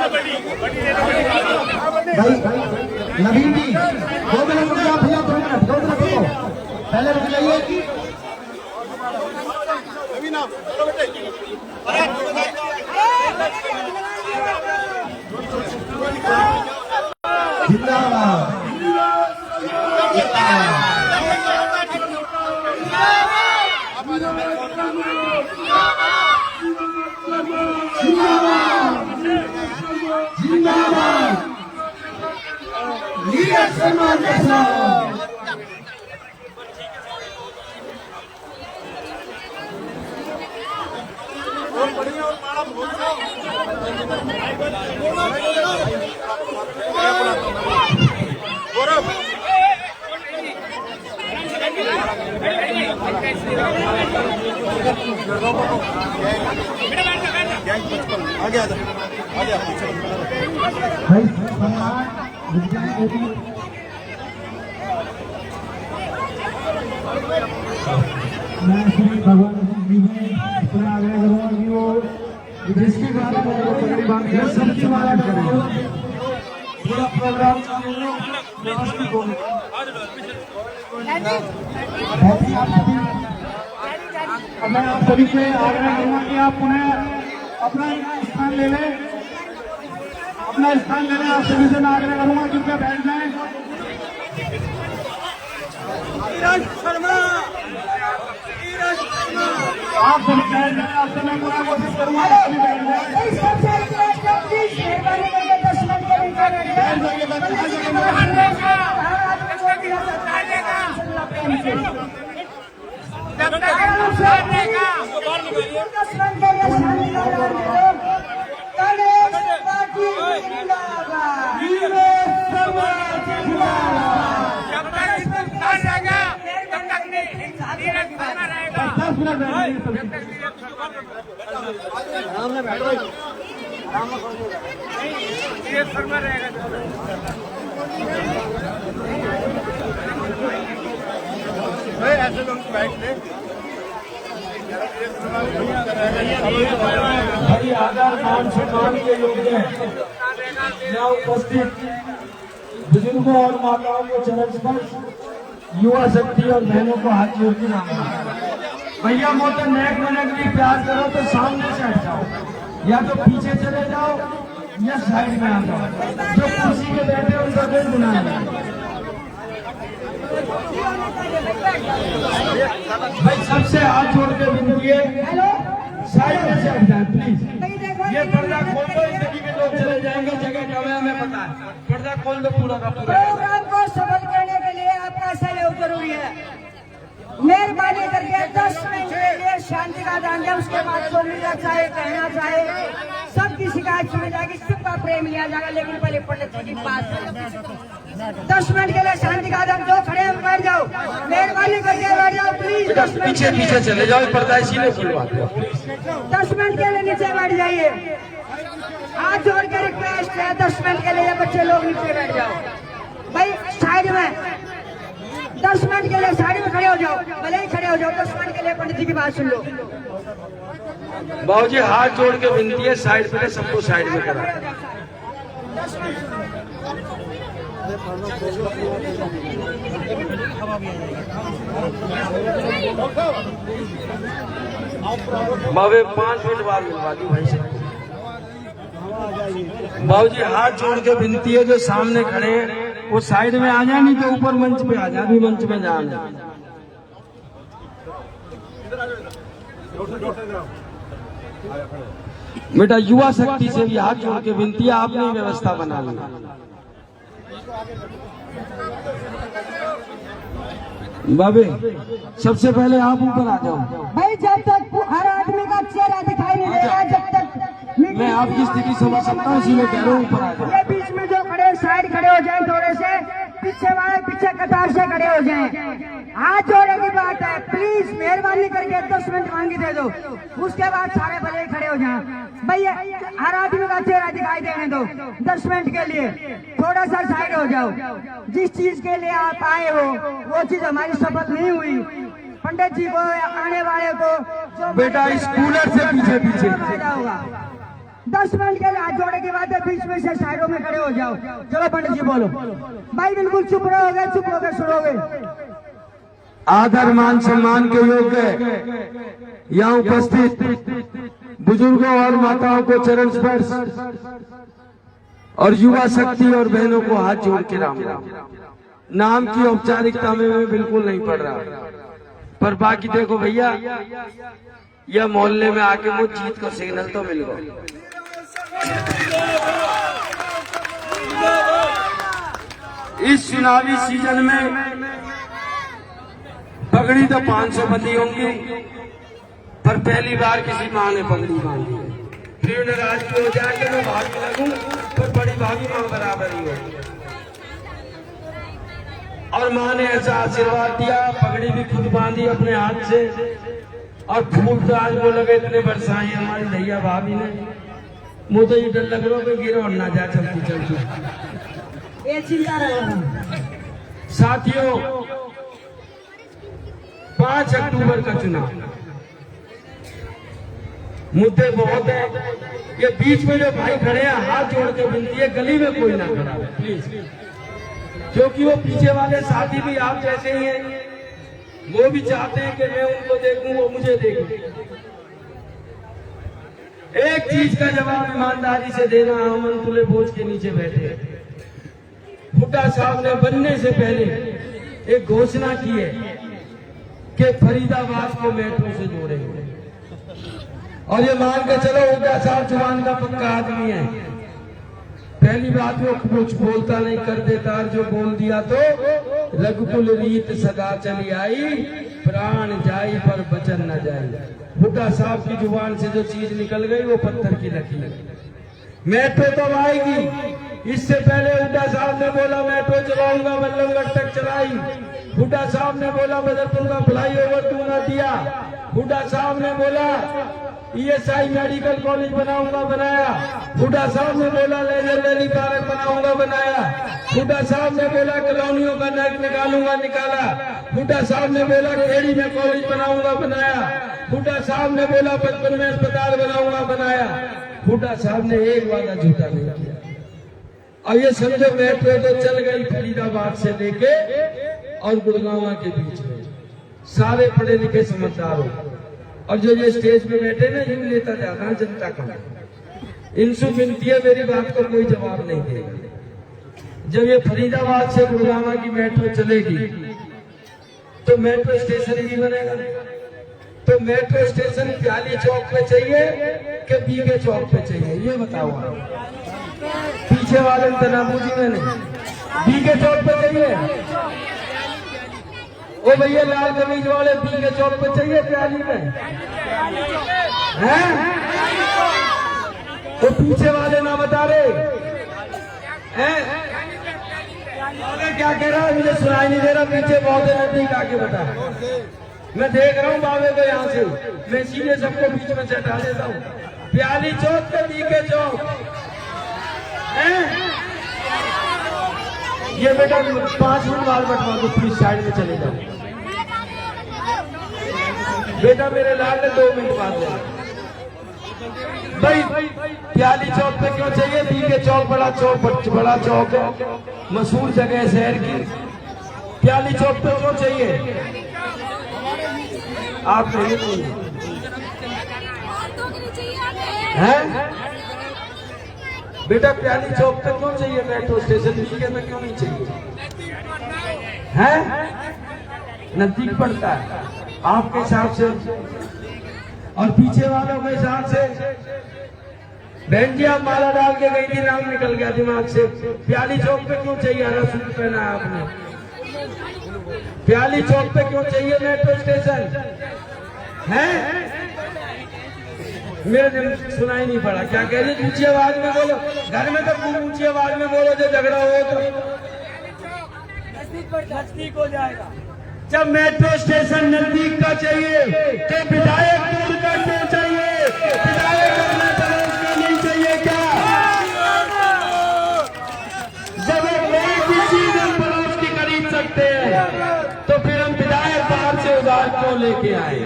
भाई नवीन जी 2 मिनट रुक जाओ भैया, 2 मिनट रुको, पहले रुक जाइए। जिंदाबाद जिंदाबाद लीडर सम्मान के साथ आगे भाई मैं श्री भगवान जी में इतना आग्रह करूंगा कि वो जिसकी बात सबकी बात करें, पूरा प्रोग्राम व्यवस्थित हो। मैं आप सभी से आग्रह करूंगा कि आप पुनः अपना स्थान ले लें, अपना स्थान ले लें। आप सभी से मैं आग्रह करूंगा कि क्या बैठ जाएं। आप सभी बैठ जाएं, आपसे मैं पूरा कोशिश करूंगा बैठ जाएं। ऐसे लोग बैठ ले भाई, आदर मान सम्मान के योग्य यहाँ उपस्थित बुजुर्गों और माताओं को चरण स्पर्श, युवा शक्ति और बहनों को हाथ जोड़ के मांगना। भैया मोटर नेक बनक भी प्यार करो तो सामने से हट जाओ, या तो पीछे चले जाओ या साइड में आ जाओ। जो कुर्सी पे बैठे उनका कोई गुनाह नहीं। भाई सबसे हाथ जोड़ के विनती है, साइड में से हट जाए प्लीज। ये पर्दा खोल दो, इस जगह के लोग चले जाएंगे, जगह कम है हमें पता है। पर्दा खोल दो पूरा का पूरा। प्रोग्राम को सफल करने के लिए आपका सहयोग जरूरी है। मेहरबानी करके 10 मिनट के लिए शांति का दान दें। उसके बाद बोलना चाहे, कहना चाहे, सबकी शिकायत सुनी जाएगी, सबका प्रेम लिया जाएगा। लेकिन पहले पंडित जी की बात 10 मिनट के लिए शांति का दान। जो खड़े हैं बैठ जाओ, मेहरबानी करके बैठ जाओ प्लीज। पीछे पीछे चले जाओ, पर्दा इसीलिए खुलवाते हो। 10 मिनट के लिए नीचे बैठ जाइए। हाथ जोड़ के रिक्वेस्ट है, 10 मिनट के लिए बच्चे लोग नीचे बैठ जाओ। भाई साइड में 10 मिनट के लिए साइड में खड़े हो जाओ, भले ही खड़े हो जाओ। 10 मिनट के लिए पंडित जी की बात सुन लो। बाबूजी हाथ जोड़ के विनती है, साइड पे सबको साइड में करा। बाबे 5 मिनट बाद मिलवा दी भाई से। बाबूजी हाथ जोड़ के विनती है, जो सामने खड़े हैं वो साइड में आ जाए, नहीं तो ऊपर मंच पे आ जाए। मंच में जाना बेटा, युवा शक्ति से भी हाथ जोड़ के विनती है, आपने व्यवस्था बना ली। बाबे सबसे पहले आप ऊपर आ जाओ। भाई जब तक हर आदमी का चेहरा दिखाई नहीं देगा, जब तक मैं आपकी स्थिति समझ सकता हूँ, इसीलिए कह रहा हूँ ऊपर आ जाओ। ये बीच में जो खड़े साइड खड़े हो जाए, थोड़े से पीछे वाले पीछे कतार से खड़े हो जाएं। हाथ जोड़ने की बात है, प्लीज मेहरबानी करके 10 मिनट मांगी दे दो। उसके बाद सारे भले ही खड़े हो जाएं। भैया हर आदमी का चेहरा दिखाई देने दो 10 मिनट के लिए। थोड़ा सा साइड हो जाओ। जिस चीज के लिए आप आए हो वो चीज हमारी सफल नहीं हुई। पंडित जी को आने वाले को जो बेटा इस कूलर से पीछे पीछे होगा, 10 मिनट के लिए हाथ जोड़े की बात है, बीच में से साइडों में खड़े हो जाओ। चलो पंडित जी बोलो। भाई बिल्कुल चुप रहोगे, चुप रहोगे, सुनोगे। आदर मान सम्मान के योग्य यहाँ उपस्थित बुजुर्गों और माताओं को चरण स्पर्श और युवा शक्ति और बहनों को हाथ जोड़ के राम राम। नाम की औपचारिकता में मैं बिल्कुल नहीं पढ़ रहा, पर बाकी देखो भैया, यह मोहल्ले में आके मुझ जीत का सिग्नल तो मिल गया। इस चुनावी सीजन में पगड़ी तो 500 बंदी होंगी, पर पहली बार किसी मां ने पगड़ी बांधी है। फिर नाराज की हो जाके मैं भागी लगूं, पर बड़ी भागी मां बराबर ही है। और मां ने ऐसा आशीर्वाद दिया, पगड़ी भी खुद बांधी अपने हाथ से, और फूल तो आज वो लगे इतने बरसाए हमारी भैया भाभी ने। मुझे तो ये डर लग रहा है कि गिरो ना जा चलती चलती। ये चिंता रहेगा। साथियों, 5 अक्टूबर का चुनाव, मुद्दे बहुत है। ये बीच में जो भाई खड़े हैं, हाथ जोड़ के विनती है, गली में कोई ना खड़ा है प्लीज, क्योंकि वो पीछे वाले साथी भी आप जैसे ही हैं। वो भी चाहते हैं कि मैं उनको देखूं, वो मुझे देखें। एक चीज का जवाब ईमानदारी से देना, हम अंतुले बोझ के नीचे बैठे हैं। हुड्डा साहब ने बनने से पहले एक घोषणा की है कि फरीदाबाद को मेट्रो से जोड़ेंगे, और ये मान के चलो हुड्डा साहब जुबान का पक्का आदमी है। पहली बात वो कुछ बोलता नहीं, कर देता, जो बोल दिया तो रघुकुल रीत सदा चली आई, प्राण जाई पर बचन न जाए। हुड्डा साहब की जुबान से जो चीज निकल गई वो पत्थर की लकीर। मेट्रो तब आएगी, इससे पहले हुड्डा साहब ने बोला मेट्रो चलाऊंगा, बल्लभगढ़ तक चलाई। हुड्डा साहब ने बोला बदरपुर का फ्लाईओवर दूंगा, दिया। हुड्डा साहब ने बोला ESI मेडिकल कॉलेज बनाऊंगा, बनाया। हुड्डा साहब ने बोला लेजर वैली पार्क बनाऊंगा, बनाया। हुड्डा साहब ने बोला कॉलोनियों का नर्क निकालूंगा, निकाला। हुड्डा साहब ने बोला खेड़ी में कॉलेज बनाऊंगा, बनाया। हुड्डा साहब ने बोला 55 में अस्पताल बनाऊंगा, बनाया। हुड्डा साहब ने एक वादा झूठा नहीं किया। और ये समझो मेट्रो तो चल गई फरीदाबाद से लेके और गुड़गांव के बीच में। सारे पढ़े लिखे समझदार हो, और जो ये स्टेज पे बैठे ना, इन नेता ज्यादा जनता कम। इनसे विनती है, मेरी बात को कोई जवाब नहीं देगा। जब ये फरीदाबाद से गुड़गांव की मेट्रो चलेगी तो मेट्रो स्टेशन भी बनेगा। तो मेट्रो स्टेशन प्याली चौक पे चाहिए कि बीगे चौक पे चाहिए, ये बताओ आप। पीछे वाले तनाबूजी में नहीं, बीगे चौक पे चाहिए। ओ भैया लाल कमीज वाले बीगे चौक पे चाहिए, प्याली में हैं? तो पीछे वाले ना बता रहे हैं? क्या कह रहा है, मुझे सुनाई नहीं दे रहा। पीछे बहुत नजदीक आके बता, मैं देख रहा हूँ बाबे को यहाँ से। मैं सीधे सबको बीच में से हटा देता हूँ। प्याली चौक पे बीगे चौक है। ये बेटा 5 मिनट बाल बटवा दो प्लीज, साइड में चले जाओ। बेटा मेरे लाल ने 2 मिनट बाद ले। भाई प्याली चौक पे क्यों चाहिए? बीगे चौक बड़ा चौक है, मशहूर जगह है शहर की। प्याली चौक पे क्यों चाहिए? आप नहीं हैं? बेटा प्याली चौक पे क्यों चाहिए मेट्रो स्टेशन? बीगे में क्यों नहीं चाहिए? हैं? नजदीक पड़ता है आपके हिसाब से और पीछे वालों के हिसाब से। बहन जी आप माला डाल के गई थी, नाम निकल गया दिमाग से। प्याली चौक पे क्यों चाहिए? हरा सूट पहना है आपने। प्याली चौक पे क्यों चाहिए मेट्रो स्टेशन? है मेरे सुनाई नहीं पड़ा, क्या कह रही? ऊंची आवाज में बोलो। घर में तो ऊंची आवाज में बोलो, जो झगड़ा हो तो नजदीक हो जाएगा। जब मेट्रो स्टेशन नजदीक का चाहिए तो विधायक दूर का क्यों चाहिए? विधायक अपने पड़ोस में नहीं चाहिए क्या? जब कोई भी चीज हम पड़ोस की खरीद सकते हैं तो फिर हम विधायक बाहर से उधार क्यों लेके आए?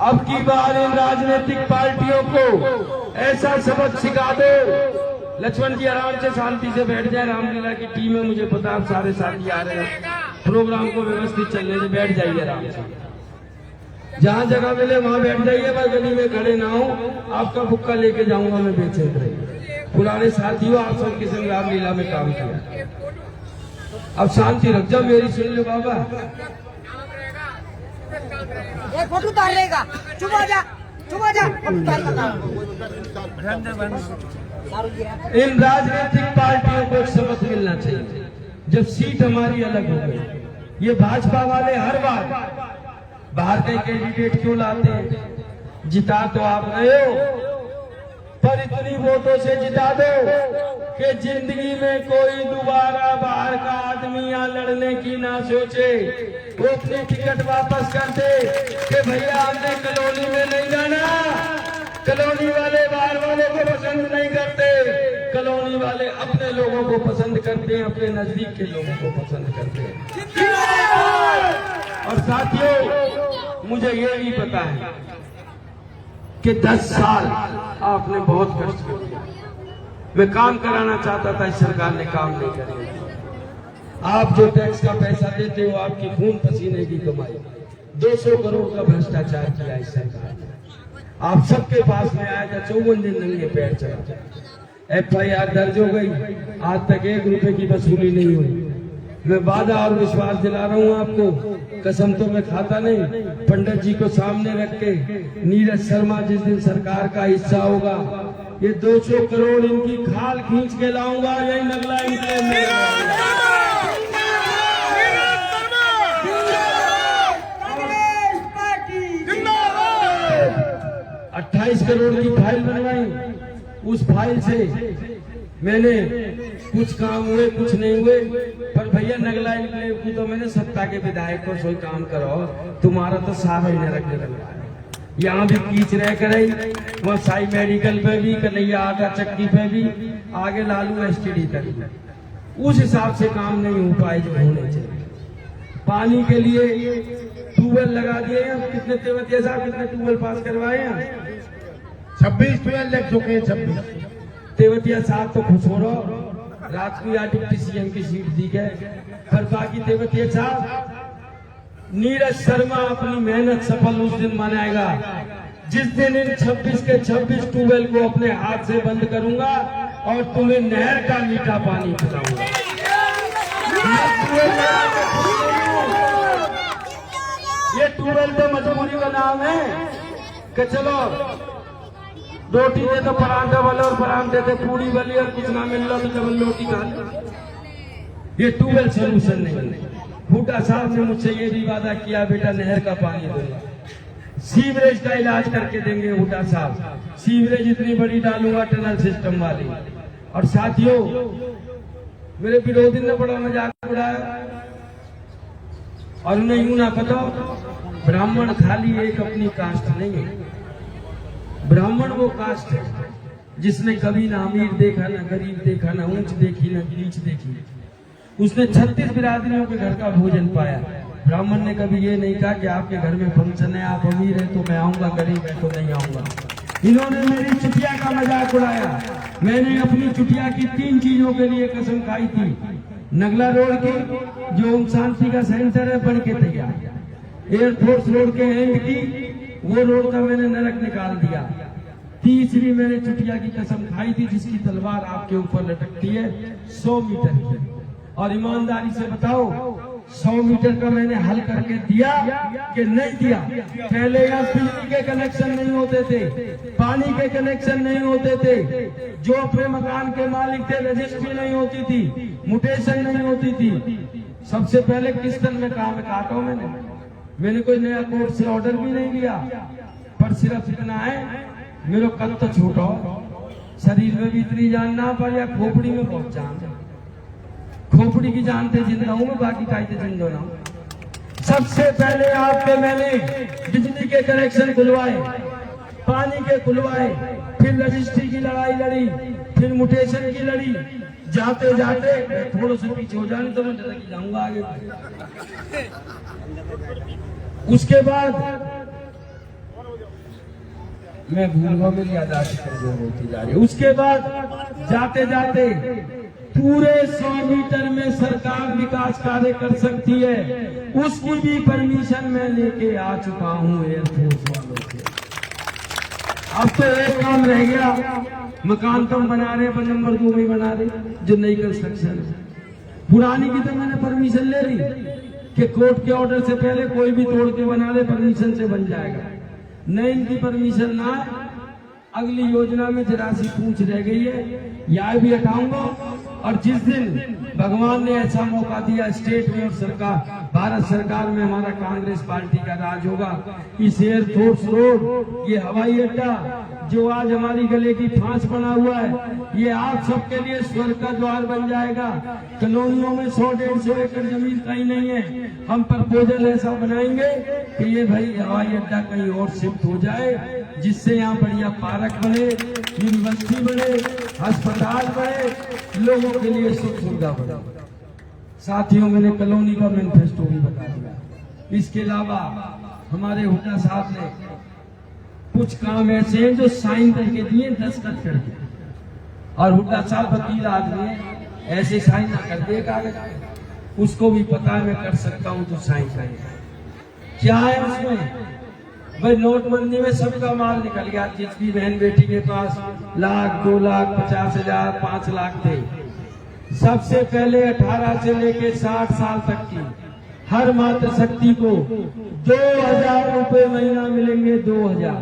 अब की बार इन राजनीतिक पार्टियों को ऐसा सबक सिखा दो लक्ष्मण जी आराम से शांति से बैठ जाए। रामलीला की टीम है, मुझे पता आप सारे साथी आ रहे हैं, प्रोग्राम को व्यवस्थित चलने से बैठ जाइए आराम से, जहां जगह मिले वहां बैठ जाइए, बस गली में खड़े ना हो। आपका बुक्का लेके जाऊंगा मैं, बेचैन रहिए। पुराने साथियों, आप सब किसी ने रामलीला में काम किया, अब शांति रख जाओ, मेरी सुन लो बाबा। एक फोटो उतार लेगा, चुप हो जा, चुप हो जा। इन राजनीतिक पार्टियों को एक सबक मिलना चाहिए। जब सीट हमारी अलग हो गई, ये भाजपा वाले हर बार बाहर के कैंडिडेट क्यों लाते हैं? जिता तो आप रहे हो, पर इतनी वोटों से जिता दो कि जिंदगी में कोई दोबारा बाहर का आदमी यहाँ लड़ने की ना सोचे। वो अपनी टिकट वापस कर दे कि भैया हमने कॉलोनी में नहीं जाना, कॉलोनी वाले बाहर वालों को पसंद नहीं करते, कॉलोनी वाले अपने लोगों को पसंद करते हैं, अपने नजदीक के लोगों को पसंद करते हैं। और साथियों, मुझे ये भी पता है कि 10 साल आपने बहुत कष्ट किया। मैं काम कराना चाहता था, इस सरकार ने काम नहीं किया। आप जो टैक्स का पैसा देते हो, आपकी खून पसीने की कमाई, 200 करोड़ का भ्रष्टाचार किया इस सरकार ने। आप सबके पास में आया था, 54 दिन नंगे पैर चला, FIR दर्ज हो गई, आज तक 1 रुपए की वसूली नहीं हुई। मैं वादा और विश्वास दिला रहा हूँ आपको, कसम तो मैं खाता नहीं, पंडित जी को सामने रख के, नीरज शर्मा जिस दिन सरकार का हिस्सा होगा, ये 200 करोड़ इनकी खाल खींच के लाऊंगा, यही नगला इनके में। 28 करोड़ की फाइल बनवाई, उस फाइल से मैंने कुछ काम हुए कुछ नहीं हुए, पर भैया नगला निकले की तो मैंने सत्ता के विधायक को सोई काम करो, तुम्हारा तो सारा ही नरक निकल रहा है। यहाँ भी कीच रह करे, वहाँ साई मेडिकल पे भी, कन्हैया आटा चक्की पे भी, आगे लालू STD तक, उस हिसाब से काम नहीं हो पाए जो होने चाहिए। पानी के लिए ट्यूबवेल लगा दिए हैं, कितने तेवतिया साहब कितने ट्यूबवेल पास करवाए हैं? 26 ट्यूबवेल लग चुके हैं। 26 तेवतिया साहब तो खुश हो रहो, रात को आज डिप्टी CM की सीट दी गए, पर बाकी तेवतिया साहब, नीरज शर्मा अपनी मेहनत सफल उस दिन मनाएगा जिस दिन इन 26 के 26 ट्यूबवेल को अपने हाथ से बंद करूंगा और तुम्हें नहर का मीठा पानी पिलाऊंगा। ये ट्यूबवेल तो मजबूरी का नाम है कि चलो रोटी दे तो परांठा वाले और परांठे थे पूरी वाली, और कुछ ना मिल रहा तो डबल रोटी खा ली। ये ट्यूबवेल सोल्यूशन नहीं। हुड्डा साहब ने मुझसे ये भी वादा किया, बेटा नहर का पानी दूंगा, सीवरेज का इलाज करके देंगे। हुड्डा साहब, सीवरेज इतनी बड़ी डालूंगा टनल सिस्टम वाली। और साथियों, मेरे विरोधी ने बड़ा मजाक उड़ाया, और उन्हें यूं ना पता, ब्राह्मण खाली एक अपनी कास्ट नहीं है, ब्राह्मण वो कास्ट है जिसने कभी ना अमीर देखा, ना गरीब देखा, ना ऊंच देखी, ना नीच देखी। उसने 36 बिरादरियों के घर का भोजन पाया। ब्राह्मण ने कभी ये नहीं कहा कि आपके घर में फंक्शन है, आप अमीर है तो मैं आऊंगा, गरीब है तो नहीं आऊंगा। इन्होंने मेरी चुटिया का मजाक उड़ाया। मैंने अपनी चुटिया की 3 चीजों के लिए कसम खाई थी। नगला रोड की जो शांति का सेंटर है बन के तैयार, एयरफोर्स रोड के एंड की वो रोड का मैंने नरक निकाल दिया। तीसरी मैंने चुटिया की कसम खाई थी जिसकी तलवार आपके ऊपर लटकती है 100 मीटर की। और ईमानदारी से बताओ, 100 मीटर का मैंने हल करके दिया कि नहीं दिया? पहले यहाँ बिजली के कनेक्शन नहीं होते थे, पानी के कनेक्शन नहीं होते थे, जो अपने मकान के मालिक थे रजिस्ट्री नहीं होती थी, म्यूटेशन नहीं होती थी। सबसे पहले किस्तन में काम काटा मैंने कोई नया कोर्ट से ऑर्डर भी नहीं लिया, पर सिर्फ इतना है, मेरा कद तो छोटा हो, शरीर में भी इतनी जान ना पर, या खोपड़ी में बहुत जान है। खोपड़ी की जानते जिंदा हूं मैं, बाकी का जिंदा ना हूं। सबसे पहले आपके मैंने बिजली के कनेक्शन खुलवाए, पानी के खुलवाए, फिर रजिस्ट्री की लड़ाई लड़ी, फिर म्यूटेशन की लड़ी। जाते जाते थोड़ा सा पीछे हो जाने तो मैं जाऊंगा आगे। उसके बाद मैं भूल गया, मेरी यादाश्त कमजोर होती जा रही है। उसके बाद जाते जाते पूरे 100 मीटर में सरकार विकास कार्य कर सकती है, उसकी भी परमिशन मैं लेके आ चुका हूँ एयरफोर्स वालों से। अब तो एक काम रह गया, मकान तो हम बना रहे, पर नंबर 2 में बना रहे, जो नई कंस्ट्रक्शन है। पुरानी की तो मैंने परमिशन ले ली कि कोर्ट के ऑर्डर से पहले कोई भी तोड़ के बना ले, परमिशन से बन जाएगा। नई इनकी परमिशन ना, अगली योजना में जरा सी पूछ रह गई है, यह भी हटाऊंगा। और जिस दिन भगवान ने ऐसा मौका दिया स्टेट में और सरकार, भारत सरकार में हमारा कांग्रेस पार्टी का राज होगा, इस एयरफोर्स रोड, ये हवाई अड्डा जो आज हमारी गले की फांस बना हुआ है, ये आप सबके लिए स्वर्ग का द्वार बन जाएगा। कॉलोनियों में 100-150 एकड़ जमीन कहीं नहीं है, हम प्रपोजल ऐसा बनाएंगे कि ये भाई हवाई अड्डा कहीं और शिफ्ट हो जाए, जिससे यहाँ बढ़िया पार्क बने, यूनिवर्सिटी बने, अस्पताल बने, लोगों के लिए सुख सुविधा बने। साथियों, मैंने कॉलोनी का मैनिफेस्टो भी बता दिया। इसके अलावा हमारे हुड्डा साहब ने कुछ काम ऐसे हैं जो साइन करके दिए, दस्तखत करके, और हुड्डा साहब वकील आदमी है, ऐसे साइन ना कर दे कागज, उसको भी पता है मैं कर सकता हूँ, तो साइन करें। क्या है उसमें भाई, नोटबंदी में सबका माल निकल गया। जिसकी बहन बेटी के पास 1 लाख, 2 लाख, 50,000, 5 लाख थे, सबसे पहले 18 से लेके 60 साल तक की हर मातृशक्ति को 2,000 रुपए महीना मिलेंगे, 2,000।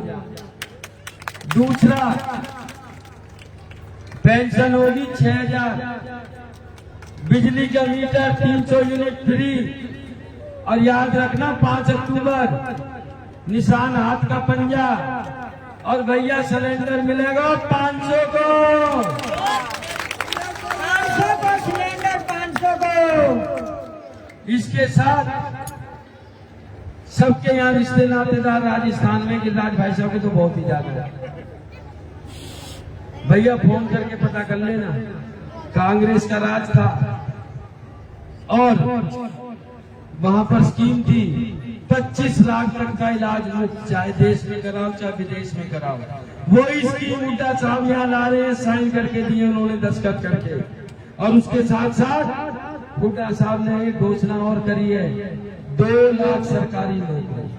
दूसरा, पेंशन होगी 6,000, बिजली का मीटर 300 यूनिट फ्री, और याद रखना 5 अक्टूबर निशान हाथ का पंजा, और भैया सिलेंडर मिलेगा 500 को, 500 को सिलेंडर, 500 को। इसके साथ सबके यहाँ रिश्ते नातेदार राजस्थान में, गिरिराज भाई साहब के तो बहुत ही ज्यादा है। भैया फोन करके पता कर लेना, कांग्रेस का राज था और वहां पर स्कीम थी 25 लाख तक का इलाज, चाहे देश में कराओ चाहे विदेश में कराओ। वही स्कीम हुड्डा साहब यहाँ ला रहे हैं, साइन करके दिए उन्होंने, दस्तखत करके। और उसके साथ साथ हुड्डा साहब ने एक घोषणा और करी है, 2 लाख सरकारी नौकरी।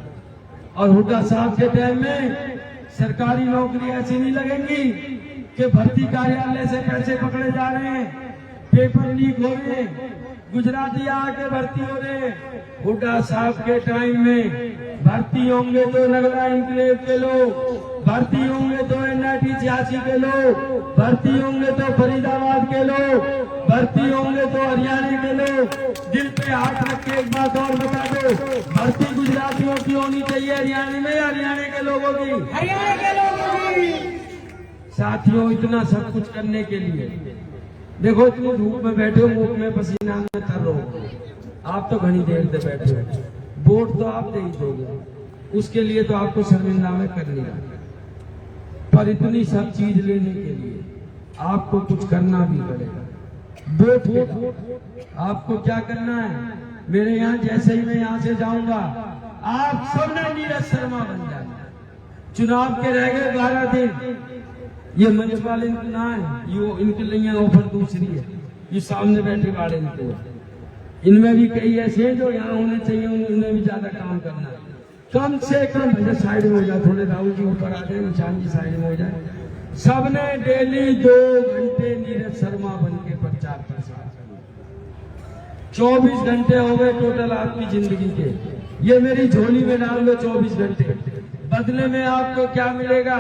और हुड्डा साहब के टाइम में सरकारी नौकरी ऐसी नहीं लगेंगी कि भर्ती कार्यालय से पैसे पकड़े जा रहे हैं, पेपर लीक हो रहे हैं, गुजराती आके भर्ती हो रहे। हुड्डा साहब के टाइम में भर्ती होंगे तो नगला इंक्लेव के लोग, भर्ती होंगे तो NIT 86 के लोग, भर्ती होंगे तो फरीदाबाद के लोग, भर्ती होंगे तो हरियाणा के लोग। दिल पे हाथ रख के एक बात और बता दो, भर्ती गुजरातियों की होनी चाहिए हरियाणा में, या हरियाणा के लोगों की? हरियाणा के लोगों की। साथियों, इतना सब कुछ करने के लिए देखो, इतनी धूप में बैठे हो, मुंह में पसीना में तर रहो, आप तो घनी देर से बैठे हो, वोट तो आप दे ही दोगे, उसके लिए तो आपको शर्मिंदा में कर लिया। पर इतनी सब चीज लेने के लिए आपको कुछ करना भी पड़ेगा। वोट के आपको क्या करना है? मेरे यहाँ जैसे ही मैं यहाँ से जाऊंगा, आप सबने नीरज शर्मा बन जाना। चुनाव के रह गए 12 दिन, ये मंच वाले ना है, ये इनके लिए ऑफर दूसरी है, ये सामने बैठे वाले इनको, इनमें भी कई ऐसे हैं जो यहाँ होने चाहिए, उन्हें भी ज्यादा काम करना है। कम से कम भैया साइड में हो जाए, थोड़े राहुल जी ऊपर आ जाए, निशान जी साइड में हो जाए। सबने डेली 2 घंटे नीरज शर्मा बन के प्रचार प्रसार, 24 घंटे हो गए टोटल आपकी जिंदगी के, ये मेरी झोली में डाल लो 24 घंटे। बदले में आपको क्या मिलेगा?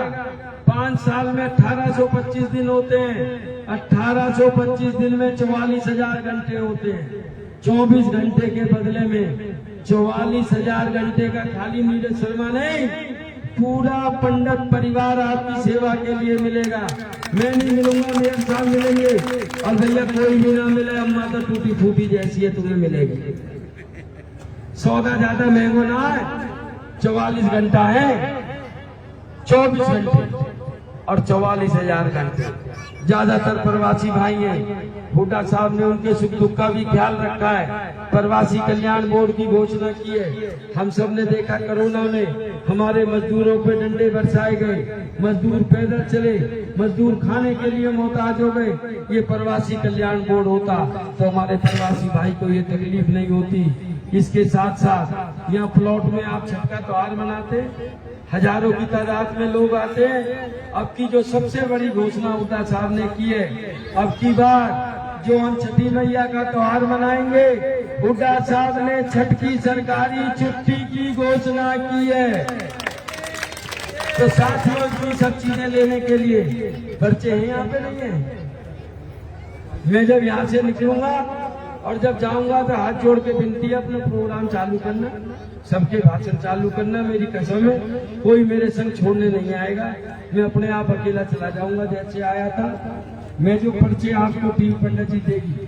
5 साल में 1825 दिन होते हैं, 1825 दिन में 44,000 घंटे होते हैं। 24 घंटे के बदले में 44,000 घंटे का खाली नीरज शर्मा नहीं, पूरा पंडित परिवार आपकी सेवा के लिए मिलेगा। मैं नहीं मिलूंगा, मेरे साथ मिलेंगे, और भैया कोई भी ना मिले, अम्मा तो टूटी फूटी जैसी है, तुम्हें मिलेगी। सौदा ज्यादा महंगा ना है, 44 घंटा है, 24 घंटे और 44,000 घंटे। ज्यादातर प्रवासी भाई हैं, हुड्डा साहब ने उनके सुख दुख का भी ख्याल रखा है। प्रवासी कल्याण बोर्ड की घोषणा की है। हम सब ने देखा कोरोना में हमारे मजदूरों पे डंडे बरसाए गए, मजदूर पैदल चले, मजदूर खाने के लिए मोहताज हो गए। ये प्रवासी कल्याण बोर्ड होता तो हमारे प्रवासी भाई को ये तकलीफ नहीं होती। इसके साथ साथ यहाँ प्लॉट में आप छठ का त्योहार मनाते, हजारों की तादाद में लोग आते हैं। अब की जो सबसे बड़ी घोषणा हुड्डा साहब ने की है, अब की बार जो हम छठी मैया का त्योहार मनाएंगे, हुड्डा साहब ने छठ की सरकारी छुट्टी की घोषणा की है। तो साथियों की सब चीजें लेने के लिए बच्चे हैं यहाँ पे नहीं है। मैं जब यहाँ से निकलूंगा और जब जाऊंगा तो हाथ जोड़ के विनती है, अपना प्रोग्राम चालू करना, सबके भाषण चालू करना। मेरी कसम है कोई मेरे संग छोड़ने नहीं आएगा। मैं अपने आप अकेला चला जाऊंगा जैसे आया था। मैं जो पर्चे आपको टीम पंडित जी देगी